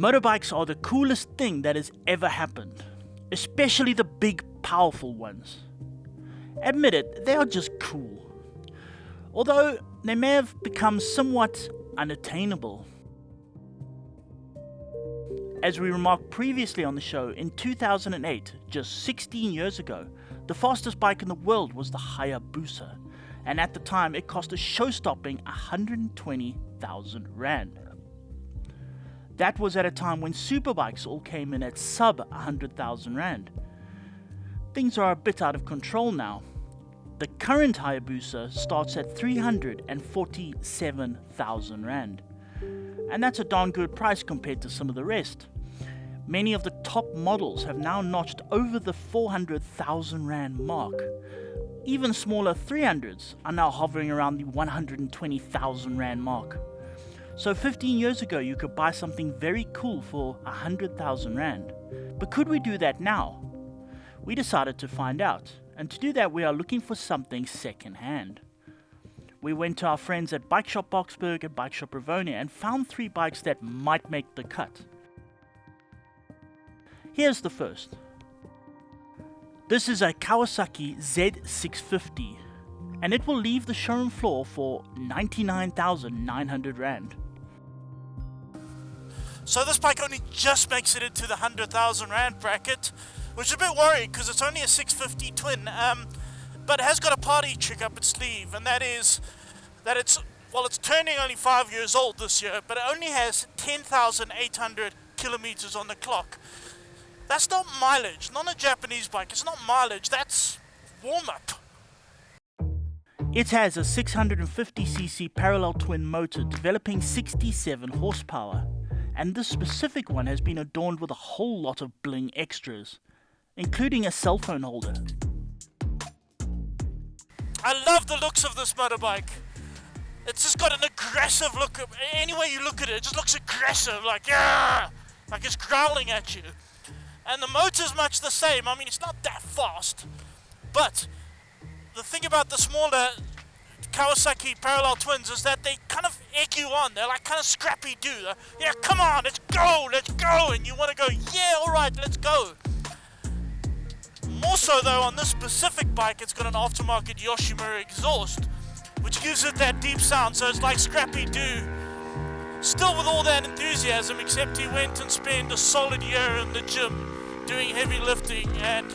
Motorbikes are the coolest thing that has ever happened, especially the big, powerful ones. Admit it, they are just cool. Although they may have become somewhat unattainable. As we remarked previously on the show, in 2008, just 16 years ago, the fastest bike in the world was the Hayabusa, and at the time it cost a show-stopping 120,000 Rand. That was at a time when superbikes all came in at sub 100,000 Rand. Things are a bit out of control now. The current Hayabusa starts at 347,000 Rand. And that's a darn good price compared to some of the rest. Many of the top models have now notched over the 400,000 Rand mark. Even smaller 300s are now hovering around the 120,000 Rand mark. So 15 years ago you could buy something very cool for 100,000 Rand. But could we do that now? We decided to find out. And to do that we are looking for something second hand. We went to our friends at Bike Shop Boksburg and Bike Shop Rivonia and found 3 bikes that might make the cut. Here's the first. This is a Kawasaki Z650 and it will leave the showroom floor for 99,900 Rand. So this bike only just makes it into the 100,000 Rand bracket, which is a bit worrying because it's only a 650 twin. But it has got a party trick up its sleeve, and that is that it's turning only 5 years old this year, but it only has 10,800 kilometers on the clock. That's not mileage, not a Japanese bike, it's not mileage, that's warm-up. It has a 650cc parallel twin motor developing 67 horsepower, and this specific one has been adorned with a whole lot of bling extras, including a cell phone holder. I love the looks of this motorbike. It's just got an aggressive look. Any way you look at it, it just looks aggressive, like yeah, like it's growling at you. And the motor's much the same. I mean, it's not that fast, but the thing about the smaller Kawasaki parallel twins is that they kind of egg you on. They're like kind of scrappy-do. Yeah, come on, let's go, and you want to go, yeah, all right, let's go. More so though, on this specific bike, it's got an aftermarket Yoshimura exhaust, which gives it that deep sound, so it's like scrappy-do. Still with all that enthusiasm, except he went and spent a solid year in the gym doing heavy lifting and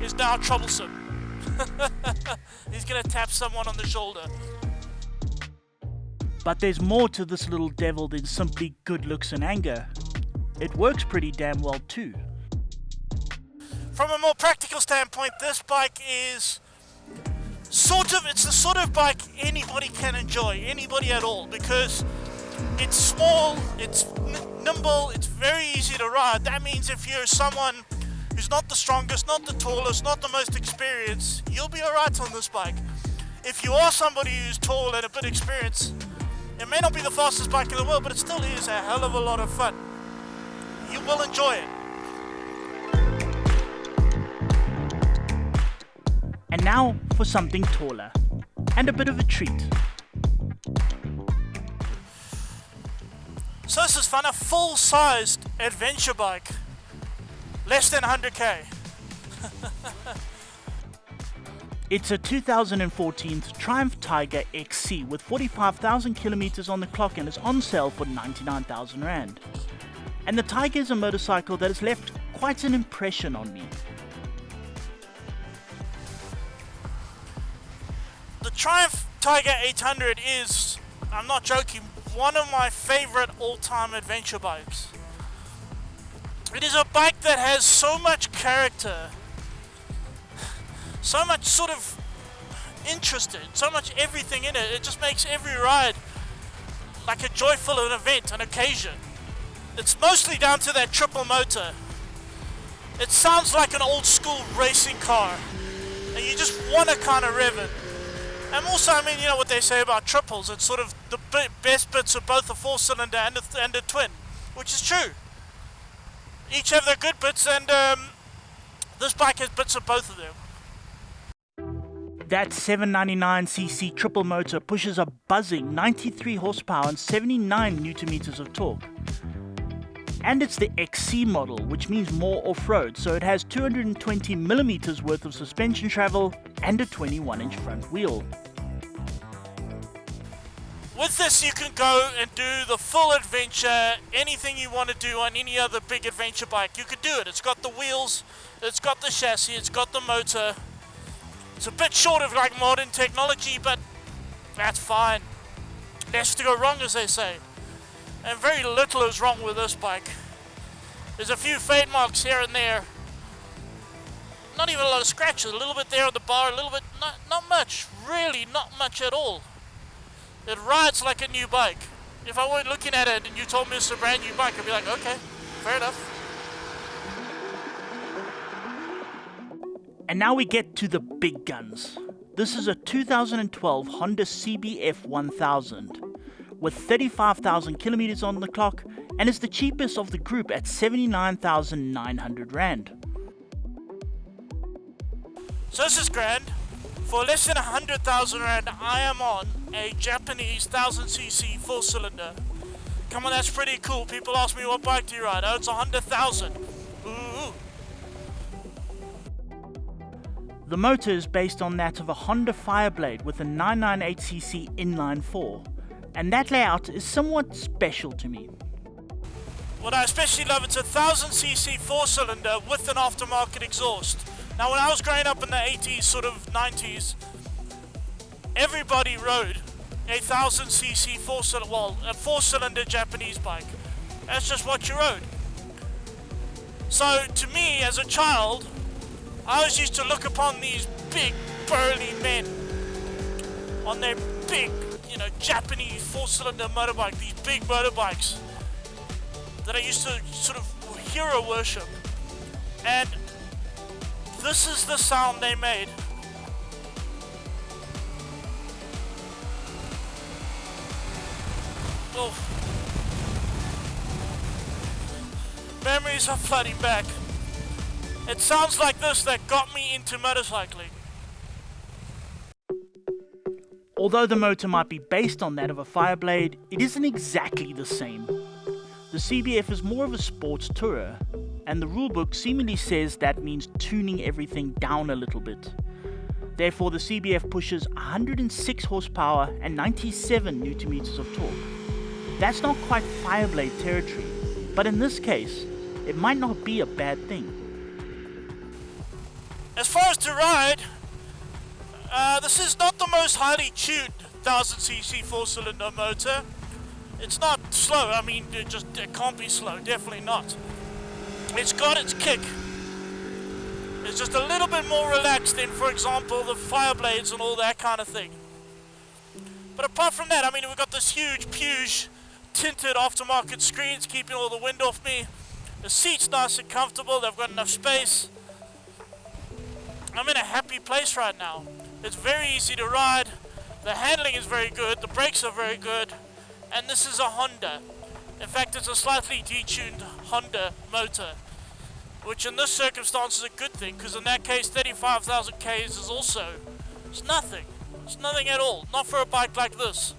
is now troublesome. He's gonna tap someone on the shoulder. But there's more to this little devil than simply good looks and anger. It works pretty damn well too. From a more practical standpoint, this bike is it's the sort of bike anybody can enjoy, anybody at all, because it's small, it's nimble, it's very easy to ride. That means if you're someone who's not the strongest, not the tallest, not the most experienced, you'll be alright on this bike. If you are somebody who's tall and a bit experienced, it may not be the fastest bike in the world, but it still is a hell of a lot of fun. You will enjoy it. And now for something taller, and a bit of a treat. So this is fun, a full-sized adventure bike, less than 100k. It's a 2014 Triumph Tiger XC with 45,000 kilometers on the clock and is on sale for 99,000 Rand. And the Tiger is a motorcycle that has left quite an impression on me. The Triumph Tiger 800 is, I'm not joking, one of my favorite all-time adventure bikes. It is a bike that has so much character, so much sort of interest in it, so much everything in it. It just makes every ride like a joyful event, an occasion. It's mostly down to that triple motor. It sounds like an old school racing car, and you just want to kind of rev it. And also, I mean, you know what they say about triples, it's sort of the best bits of both a 4-cylinder and a twin, which is true. Each have their good bits, and this bike has bits of both of them. That 799cc triple motor pushes a buzzing 93 horsepower and 79 Nm of torque. And it's the XC model, which means more off-road, so it has 220mm worth of suspension travel and a 21-inch front wheel. With this you can go and do the full adventure, anything you want to do on any other big adventure bike, you could do it. It's got the wheels, it's got the chassis, it's got the motor. It's a bit short of like modern technology, but that's fine. Less to go wrong, as they say. And very little is wrong with this bike. There's a few fade marks here and there. Not even a lot of scratches, a little bit there on the bar, a little bit, not much, really not much at all. It rides like a new bike. If I weren't looking at it and you told me it's a brand new bike, I'd be like, okay, fair enough. And now we get to the big guns. This is a 2012 Honda CBF1000 with 35,000 kilometers on the clock and is the cheapest of the group at 79,900 Rand. So this is grand. For less than 100,000 Rand, I am on a Japanese 1000cc 4-cylinder. Come on, that's pretty cool. People ask me, what bike do you ride? Oh, it's a Honda 1000. Ooh. The motor is based on that of a Honda Fireblade with a 998cc inline 4, and that layout is somewhat special to me. What I especially love, it's a 1000cc 4-cylinder with an aftermarket exhaust. Now when I was growing up in the 80s, sort of 90s, everybody rode a 1000cc 4-cylinder, well, a 4-cylinder Japanese bike. That's just what you rode. So to me, as a child, I was used to look upon these big, burly men on their big, Japanese 4-cylinder motorbike, these big motorbikes that I used to sort of hero worship. And this is the sound they made. Oh. Memories are flooding back. It sounds like this that got me into motorcycling. Although the motor might be based on that of a Fireblade, it isn't exactly the same. The CBF is more of a sports tourer, and the rulebook seemingly says that means tuning everything down a little bit. Therefore, the CBF pushes 106 horsepower and 97 Nm of torque. That's not quite Fireblade territory, but in this case, it might not be a bad thing. As far as to ride, this is not the most highly tuned 1000cc 4-cylinder motor. It's not slow, I mean, it can't be slow, definitely not. It's got its kick. It's just a little bit more relaxed than, for example, the Fireblades and all that kind of thing. But apart from that, I mean, we've got this huge Puge tinted aftermarket screens keeping all the wind off me. The seat's nice and comfortable, they've got enough space. I'm in a happy place right now. It's very easy to ride, the handling is very good, the brakes are very good, and this is a Honda. In fact, it's a slightly detuned Honda motor, which in this circumstance is a good thing, because in that case 35,000 Ks is also, it's nothing. It's nothing at all, not for a bike like this.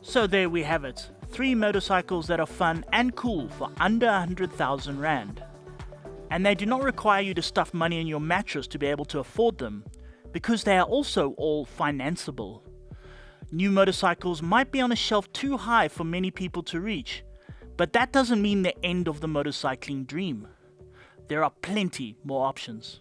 So there we have it, 3 motorcycles that are fun and cool for under 100,000 Rand. And they do not require you to stuff money in your mattress to be able to afford them, because they are also all financeable. New motorcycles might be on a shelf too high for many people to reach, but that doesn't mean the end of the motorcycling dream. There are plenty more options.